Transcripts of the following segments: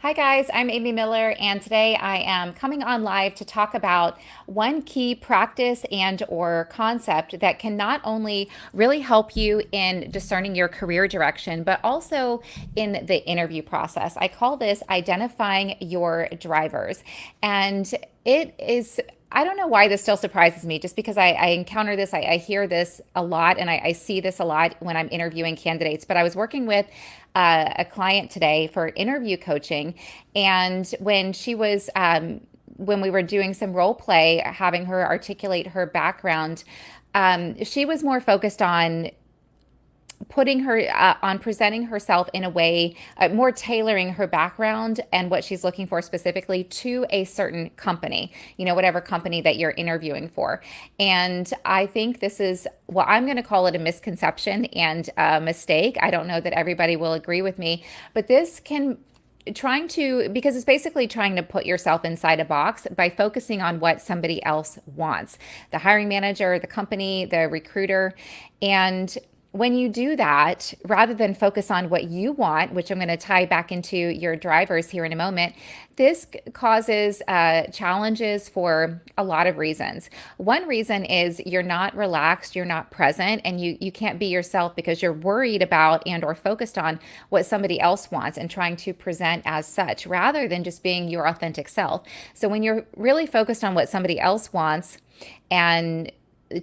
Hi guys, I'm Amy Miller and today I am coming on live to talk about one key practice and or concept that can not only really help you in discerning your career direction, but also in the interview process. I call this identifying your drivers. And it is I don't know why this still surprises me, just because I encounter this, I hear this a lot, and I see this a lot when I'm interviewing candidates. But I was working with a client today for interview coaching, and when we were doing some role play, having her articulate her background, she was more focused on putting her on presenting herself in a way, more tailoring her background and what she's looking for specifically to a certain company, whatever company that you're interviewing for. And I think this is, well, I'm going to call it a misconception and a mistake. I don't know that everybody will agree with me, but this can because it's basically trying to put yourself inside a box by focusing on what somebody else wants, the hiring manager, the company, the recruiter. And when you do that, rather than focus on what you want, which I'm going to tie back into your drivers here in a moment, this causes challenges for a lot of reasons. One reason is you're not relaxed, you're not present, and you can't be yourself because you're worried about and or focused on what somebody else wants and trying to present as such rather than just being your authentic self. So when you're really focused on what somebody else wants and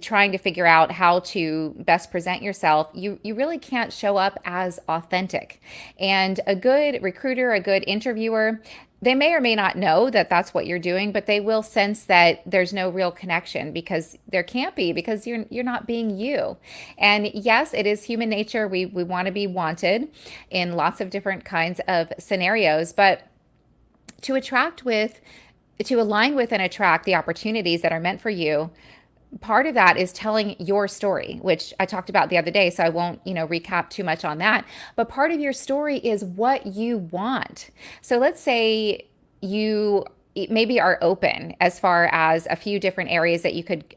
trying to figure out how to best present yourself, you really can't show up as authentic. And a good recruiter, a good interviewer, they may or may not know that that's what you're doing, but they will sense that there's no real connection, because there can't be, because you're not being you. And yes, it is human nature. We want to be wanted in lots of different kinds of scenarios, but to align with and attract the opportunities that are meant for you, part of that is telling your story, which I talked about the other day, so I won't, recap too much on that. But part of your story is what you want. So let's say you maybe are open as far as a few different areas that you could,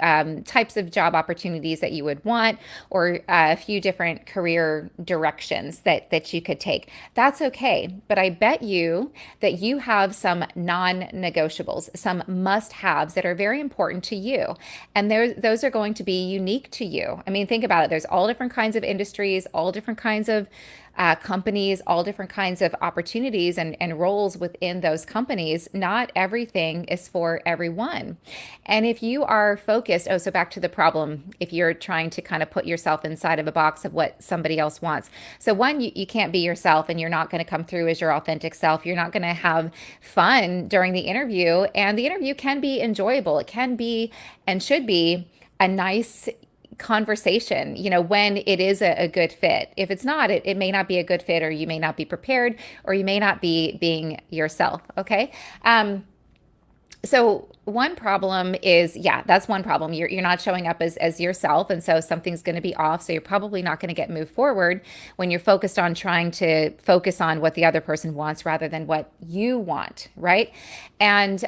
types of job opportunities that you would want, or a few different career directions that you could take. That's okay. But I bet you that you have some non-negotiables, some must-haves that are very important to you. And those are going to be unique to you. I mean, think about it. There's all different kinds of industries, all different kinds of companies, all different kinds of opportunities and roles within those companies. Not everything is for everyone. And if you are focused, so back to the problem, if you're trying to kind of put yourself inside of a box of what somebody else wants. So one, you can't be yourself, and you're not going to come through as your authentic self. You're not going to have fun during the interview, and the interview can be enjoyable. It can be and should be a nice conversation, when it is a good fit. If it's not, it may not be a good fit, or you may not be prepared, or you may not be being yourself. Okay. So one problem is, yeah, that's one problem. You're not showing up as yourself. And so something's going to be off. So you're probably not going to get moved forward when you're focused on trying to focus on what the other person wants rather than what you want. Right. And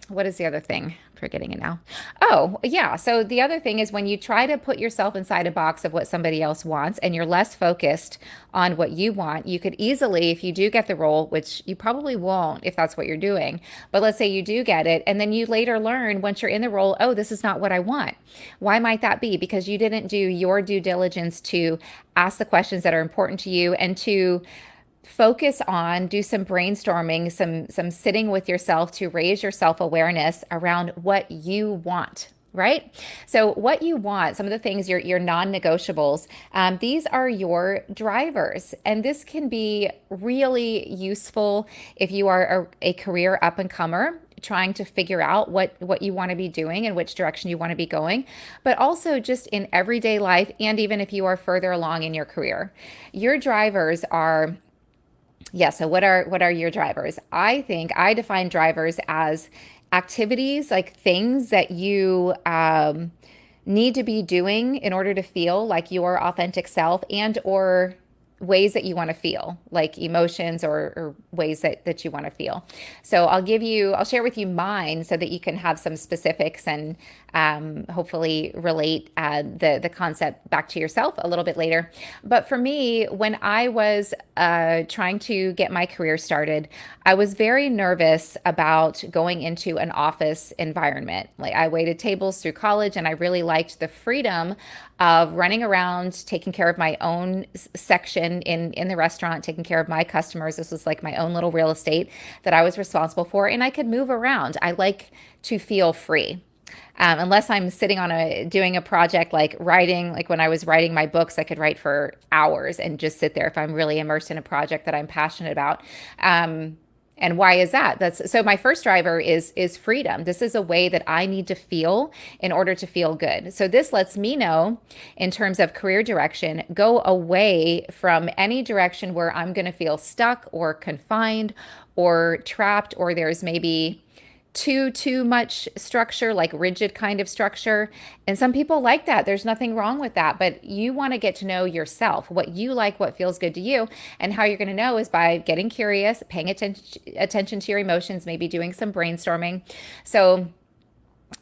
what is the other thing? Forgetting it now. Oh, yeah. So the other thing is when you try to put yourself inside a box of what somebody else wants and you're less focused on what you want, you could easily, if you do get the role, which you probably won't if that's what you're doing, but let's say you do get it, and then you later learn once you're in the role, oh, this is not what I want. Why might that be? Because you didn't do your due diligence to ask the questions that are important to you and to focus on, do some brainstorming, some sitting with yourself to raise your self-awareness around what you want. Right? So what you want, some of the things, your non-negotiables, these are your drivers. And this can be really useful if you are a career up and comer trying to figure out what you want to be doing and which direction you want to be going, but also just in everyday life. And even if you are further along in your career, your drivers are, yeah, so what are your drivers? I think I define drivers as activities, like things that you need to be doing in order to feel like your authentic self, and or ways that you want to feel, like emotions or ways that you want to feel. So I'll share with you mine so that you can have some specifics and hopefully relate the concept back to yourself a little bit later. But for me, when I was trying to get my career started, I was very nervous about going into an office environment. Like I waited tables through college and I really liked the freedom of running around, taking care of my own section in the restaurant, taking care of my customers. This was like my own little real estate that I was responsible for, and I could move around. I like to feel free. Unless I'm sitting on doing a project like writing, like when I was writing my books, I could write for hours and just sit there if I'm really immersed in a project that I'm passionate about. And why is that? That's so my first driver is freedom. This is a way that I need to feel in order to feel good. So this lets me know in terms of career direction, go away from any direction where I'm going to feel stuck or confined or trapped, or there's maybe too much structure, like rigid kind of structure. And some people like that. There's nothing wrong with that, but you want to get to know yourself, what you like, what feels good to you. And how you're going to know is by getting curious, paying attention to your emotions, maybe doing some brainstorming. So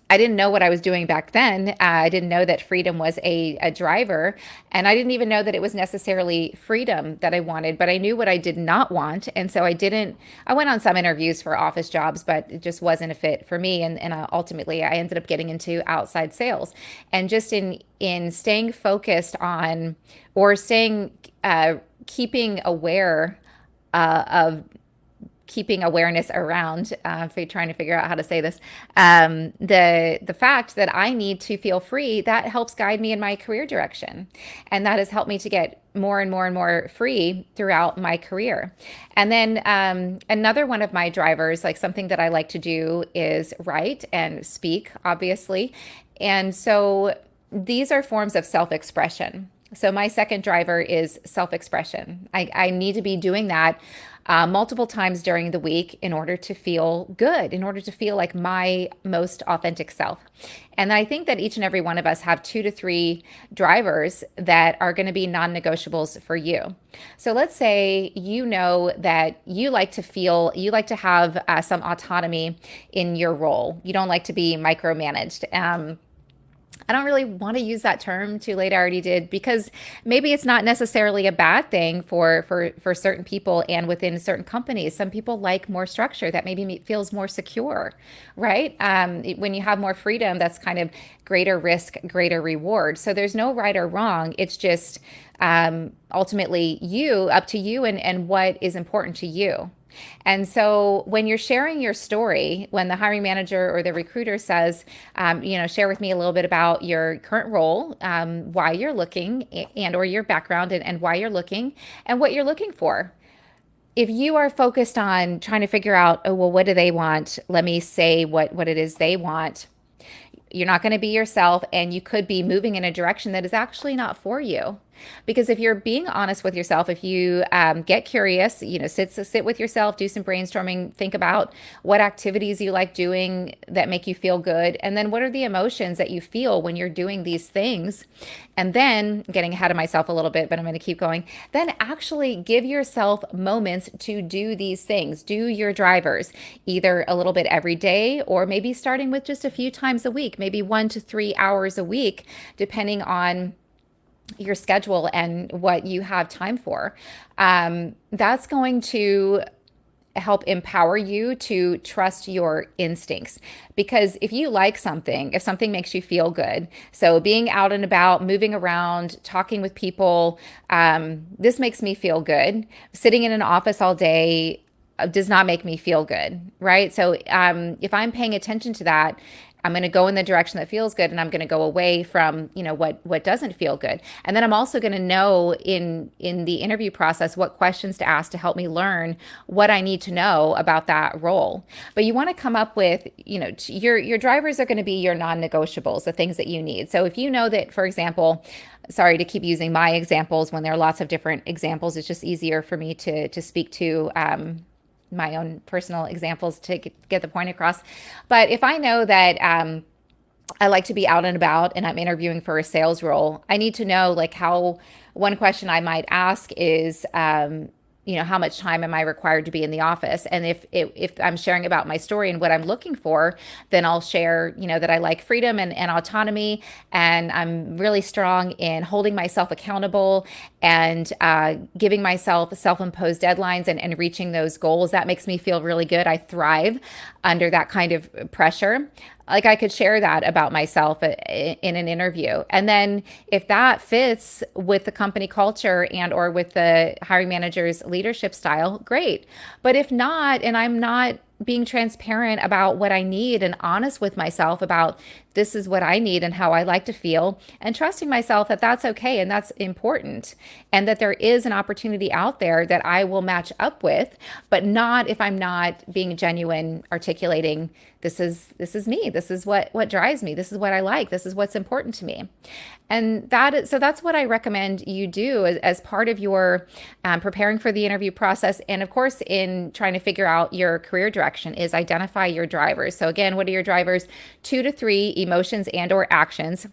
I didn't know what I was doing back then. I didn't know that freedom was a driver. And I didn't even know that it was necessarily freedom that I wanted, but I knew what I did not want. And so I went on some interviews for office jobs, but it just wasn't a fit for me. And ultimately, I ended up getting into outside sales. And just in staying focused on, or keeping aware of keeping awareness around, if you're trying to figure out how to say this, the fact that I need to feel free, that helps guide me in my career direction. And that has helped me to get more and more and more free throughout my career. And then another one of my drivers, like something that I like to do, is write and speak, obviously. And so these are forms of self-expression. So my second driver is self-expression. I need to be doing that multiple times during the week in order to feel good, in order to feel like my most authentic self. And I think that each and every one of us have 2 to 3 drivers that are going to be non-negotiables for you. So let's say you know that you like to have some autonomy in your role. You don't like to be micromanaged. I don't really want to use that term. Too late, I already did, because maybe it's not necessarily a bad thing for certain people and within certain companies. Some people like more structure that maybe feels more secure, right? When you have more freedom, that's kind of greater risk, greater reward. So there's no right or wrong. It's just ultimately up to you and what is important to you. And so when you're sharing your story, when the hiring manager or the recruiter says, share with me a little bit about your current role, why you're looking, and or your background, and why you're looking and what you're looking for. If you are focused on trying to figure out, oh, well, what do they want? Let me say what it is they want. You're not going to be yourself, and you could be moving in a direction that is actually not for you. Because if you're being honest with yourself, if you get curious, sit with yourself, do some brainstorming, think about what activities you like doing that make you feel good, and then what are the emotions that you feel when you're doing these things. And then, getting ahead of myself a little bit, but I'm going to keep going, then actually give yourself moments to do these things. Do your drivers either a little bit every day, or maybe starting with just a few times a week, maybe 1 to 3 hours a week, depending on your schedule and what you have time for. That's going to help empower you to trust your instincts. Because if you like something, if something makes you feel good, so being out and about, moving around, talking with people, this makes me feel good. Sitting in an office all day does not make me feel good, right? So if I'm paying attention to that, I'm going to go in the direction that feels good, and I'm going to go away from, what doesn't feel good. And then I'm also going to know in the interview process what questions to ask to help me learn what I need to know about that role. But you want to come up with, your drivers are going to be your non-negotiables, the things that you need. So if you know that, for example, sorry to keep using my examples when there are lots of different examples, it's just easier for me to speak to my own personal examples to get the point across. But if I know that I like to be out and about and I'm interviewing for a sales role, I need to know like how one question I might ask is, how much time am I required to be in the office? And if I'm sharing about my story and what I'm looking for, then I'll share, that I like freedom and autonomy, and I'm really strong in holding myself accountable and giving myself self-imposed deadlines and reaching those goals. That makes me feel really good. I thrive under that kind of pressure. Like, I could share that about myself in an interview. And then if that fits with the company culture and or with the hiring manager's leadership style, great. But if not, and I'm not being transparent about what I need and honest with myself about this is what I need and how I like to feel, and trusting myself that that's okay and that's important, and that there is an opportunity out there that I will match up with, but not if I'm not being genuine, articulating this is me, this is what drives me, this is what I like, this is what's important to me. And that's what I recommend you do as part of your preparing for the interview process. And of course, in trying to figure out your career direction, is identify your drivers. So again, what are your drivers? 2 to 3 emotions and or actions.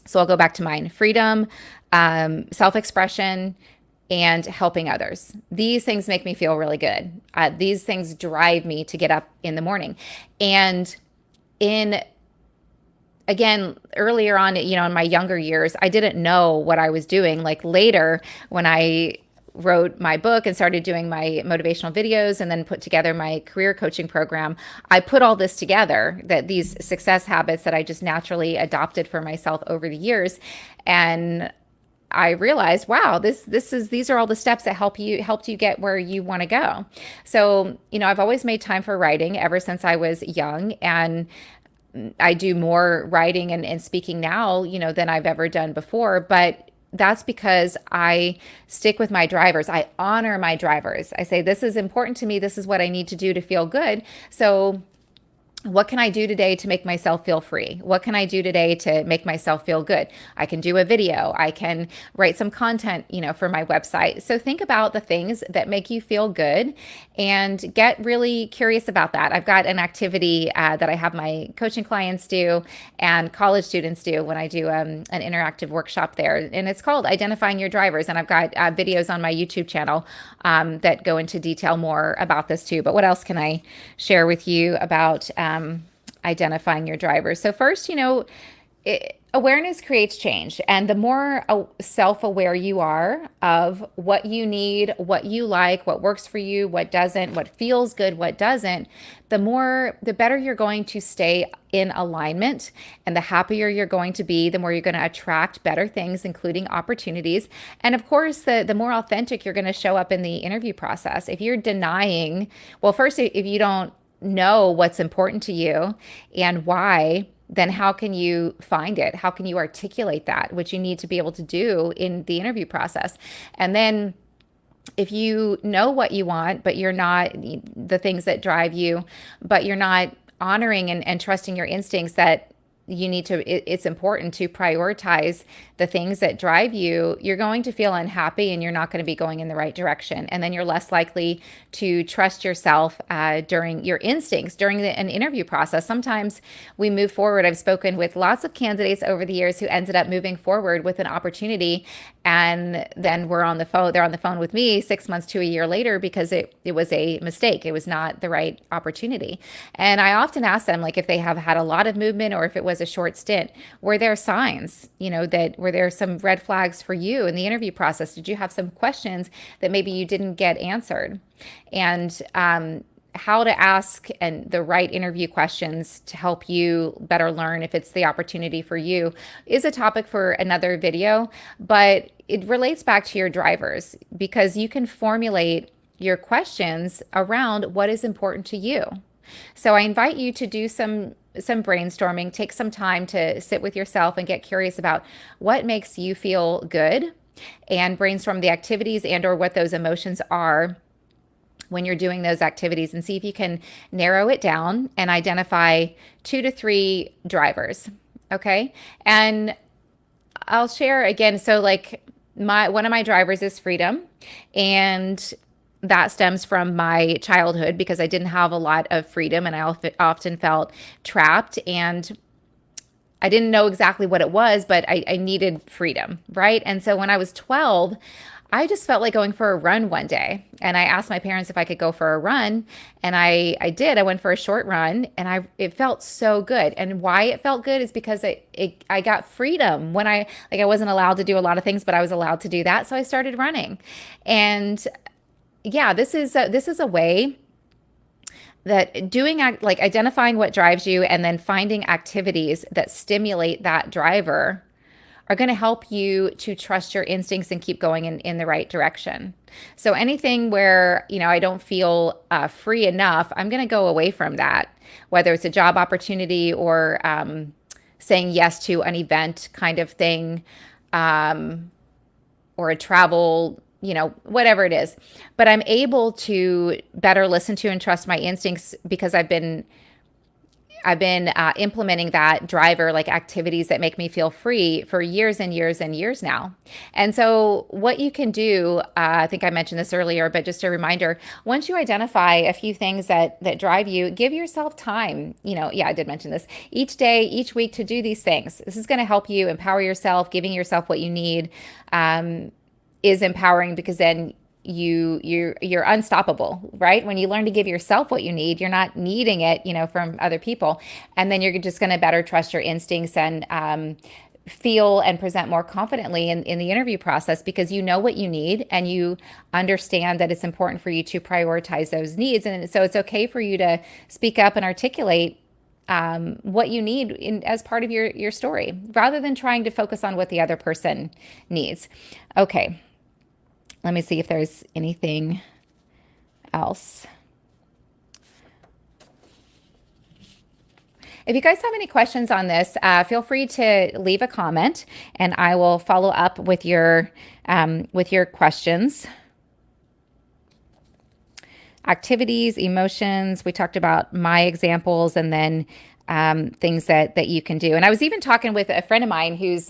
So I'll go back to mine: freedom, self-expression, and helping others. These things make me feel really good. These things drive me to get up in the morning. And in again, earlier on, in my younger years, I didn't know what I was doing. Like, later, when I wrote my book and started doing my motivational videos and then put together my career coaching program, I put all this together, that these success habits that I just naturally adopted for myself over the years. And I realized, wow, these are all the steps that helped you get where you want to go. So, I've always made time for writing ever since I was young, and I do more writing and speaking now, than I've ever done before. But that's because I stick with my drivers. I honor my drivers. I say, this is important to me. This is what I need to do to feel good. So what can I do today to make myself feel free? What can I do today to make myself feel good? I can do a video. I can write some content, for my website. So think about the things that make you feel good and get really curious about that. I've got an activity that I have my coaching clients do and college students do when I do an interactive workshop there. And it's called Identifying Your Drivers. And I've got videos on my YouTube channel that go into detail more about this too. But what else can I share with you about identifying your drivers? So first, awareness creates change. And the more self-aware you are of what you need, what you like, what works for you, what doesn't, what feels good, what doesn't, the better you're going to stay in alignment, and the happier you're going to be, the more you're going to attract better things, including opportunities. And of course, the more authentic you're going to show up in the interview process. If you're denying, well, first, if you don't know what's important to you and why, then how can you find it? How can you articulate that, which you need to be able to do in the interview process? And then if you know what you want, but you're not, the things that drive you, but you're not honoring and trusting your instincts, that it's important to prioritize the things that drive you, you're going to feel unhappy and you're not going to be going in the right direction. And then you're less likely to trust yourself during your instincts during an interview process. Sometimes we move forward. I've spoken with lots of candidates over the years who ended up moving forward with an opportunity, and then they're on the phone with me 6 months to a year later because it was a mistake. It was not the right opportunity. And I often ask them, like, if they have had a lot of movement or if it was a short stint, were there signs, that were there some red flags for you in the interview process? Did you have some questions that maybe you didn't get answered? And how to ask and the right interview questions to help you better learn if it's the opportunity for you is a topic for another video, but it relates back to your drivers, because you can formulate your questions around what is important to you. So I invite you to do some brainstorming, take some time to sit with yourself and get curious about what makes you feel good, and brainstorm the activities and or what those emotions are when you're doing those activities, and see if you can narrow it down and identify 2 to 3 drivers. Okay. And I'll share again. So like one of my drivers is freedom, and that stems from my childhood because I didn't have a lot of freedom and I often felt trapped. And I didn't know exactly what it was, but I needed freedom, right? And so when I was 12, I just felt like going for a run one day. And I asked my parents if I could go for a run. And I did. I went for a short run and it felt so good. And why it felt good is because I got freedom when I wasn't allowed to do a lot of things, but I was allowed to do that. So I started running. And yeah, this is a way that doing like identifying what drives you and then finding activities that stimulate that driver are going to help you to trust your instincts and keep going in the right direction. So anything where, I don't feel free enough, I'm going to go away from that, whether it's a job opportunity or saying yes to an event kind of thing, or a travel, whatever it is. But I'm able to better listen to and trust my instincts because I've been implementing that driver, like activities that make me feel free for years and years and years now. And so what you can do, I think I mentioned this earlier, but just a reminder, once you identify a few things that drive you, give yourself time, yeah, I did mention this, each day, each week to do these things. This is going to help you empower yourself. Giving yourself what you need is empowering because then you're unstoppable, right? When you learn to give yourself what you need, you're not needing it, from other people. And then you're just going to better trust your instincts and feel and present more confidently in the interview process because you know what you need and you understand that it's important for you to prioritize those needs. And so it's okay for you to speak up and articulate what you need as part of your story rather than trying to focus on what the other person needs. Okay. Let me see if there's anything else. If you guys have any questions on this, feel free to leave a comment and I will follow up with your questions. Activities, emotions, we talked about my examples and then things that you can do. And I was even talking with a friend of mine who's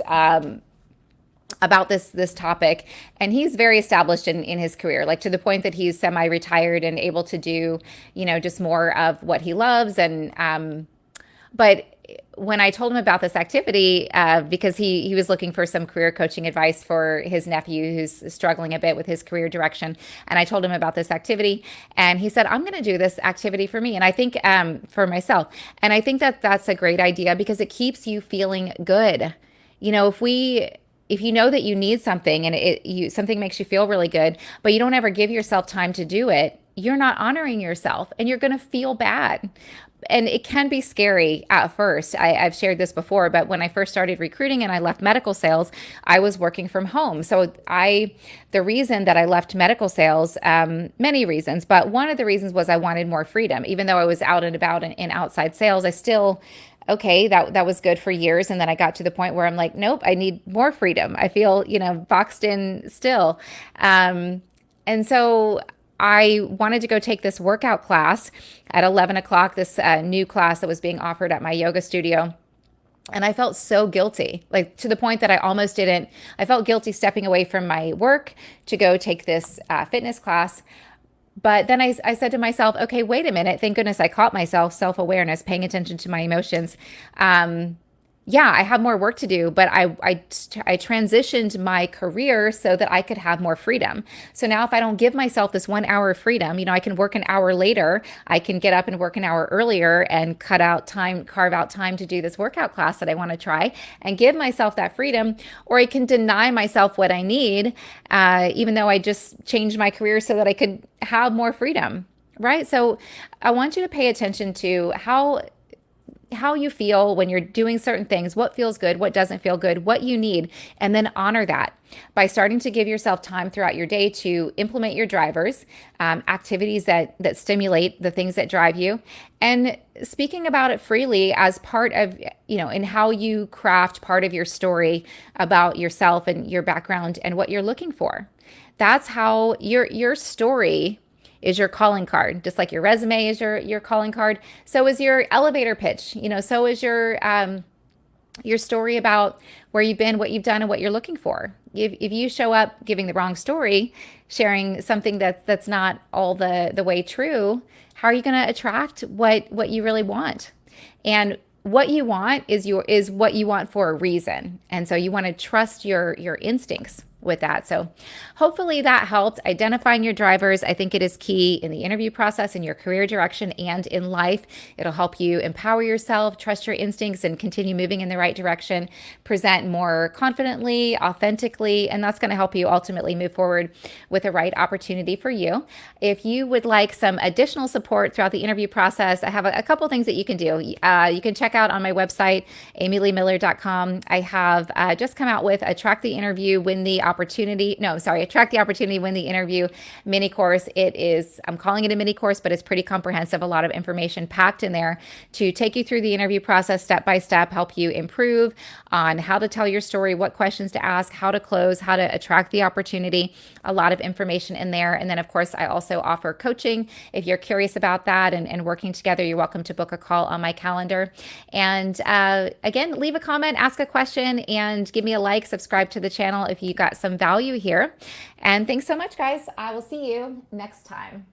about this topic, and he's very established in his career, like to the point that he's semi-retired and able to do just more of what he loves. And but when I told him about this activity, because he was looking for some career coaching advice for his nephew who's struggling a bit with his career direction, and I told him about this activity, and he said, I'm going to do this activity for me, and I think for myself, and I think that's a great idea because it keeps you feeling good. If you know that you need something and something makes you feel really good, but you don't ever give yourself time to do it, you're not honoring yourself and you're going to feel bad. And it can be scary at first. I've shared this before, but when I first started recruiting and I left medical sales, I was working from home. So the reason that I left medical sales, many reasons, but one of the reasons was I wanted more freedom. Even though I was out and about in outside sales, I still okay, that was good for years. And then I got to the point where I'm like, nope, I need more freedom. I feel, boxed in still. And so I wanted to go take this workout class at 11 o'clock, this new class that was being offered at my yoga studio. And I felt so guilty, like to the point that I felt guilty stepping away from my work to go take this fitness class. But then I said to myself, okay, wait a minute. Thank goodness I caught myself, self-awareness, paying attention to my emotions. Yeah, I have more work to do, but I transitioned my career so that I could have more freedom. So now if I don't give myself this 1 hour of freedom, I can work an hour later, I can get up and work an hour earlier and carve out time to do this workout class that I want to try and give myself that freedom, or I can deny myself what I need, even though I just changed my career so that I could have more freedom, right? So I want you to pay attention to how you feel when you're doing certain things, what feels good, what doesn't feel good, what you need, and then honor that by starting to give yourself time throughout your day to implement your drivers, activities that stimulate the things that drive you, and speaking about it freely as part of, in how you craft part of your story about yourself and your background and what you're looking for. That's how your story is your calling card, just like your resume is your calling card. So is your elevator pitch, so is your story about where you've been, what you've done, and what you're looking for. If you show up giving the wrong story, sharing something that's not all the way true, how are you going to attract what you really want? And what you want is what you want for a reason. And so you want to trust your instincts with that. So hopefully that helped. Identifying your drivers, I think it is key in the interview process, in your career direction, and in life. It'll help you empower yourself, trust your instincts, and continue moving in the right direction, present more confidently, authentically, and that's going to help you ultimately move forward with the right opportunity for you. If you would like some additional support throughout the interview process, I have a couple things that you can do. You can check out on my website, amyleemiller.com. I have just come out with Attract the Interview, Win the Opportunity. No, sorry, Attract the Opportunity, Win the Interview mini course. It is, I'm calling it a mini course, but it's pretty comprehensive. A lot of information packed in there to take you through the interview process step by step, help you improve on how to tell your story, what questions to ask, how to close, how to attract the opportunity. A lot of information in there. And then, of course, I also offer coaching. If you're curious about that and working together, you're welcome to book a call on my calendar. And again, leave a comment, ask a question, and give me a like, subscribe to the channel if you got some value here. And thanks so much, guys. I will see you next time.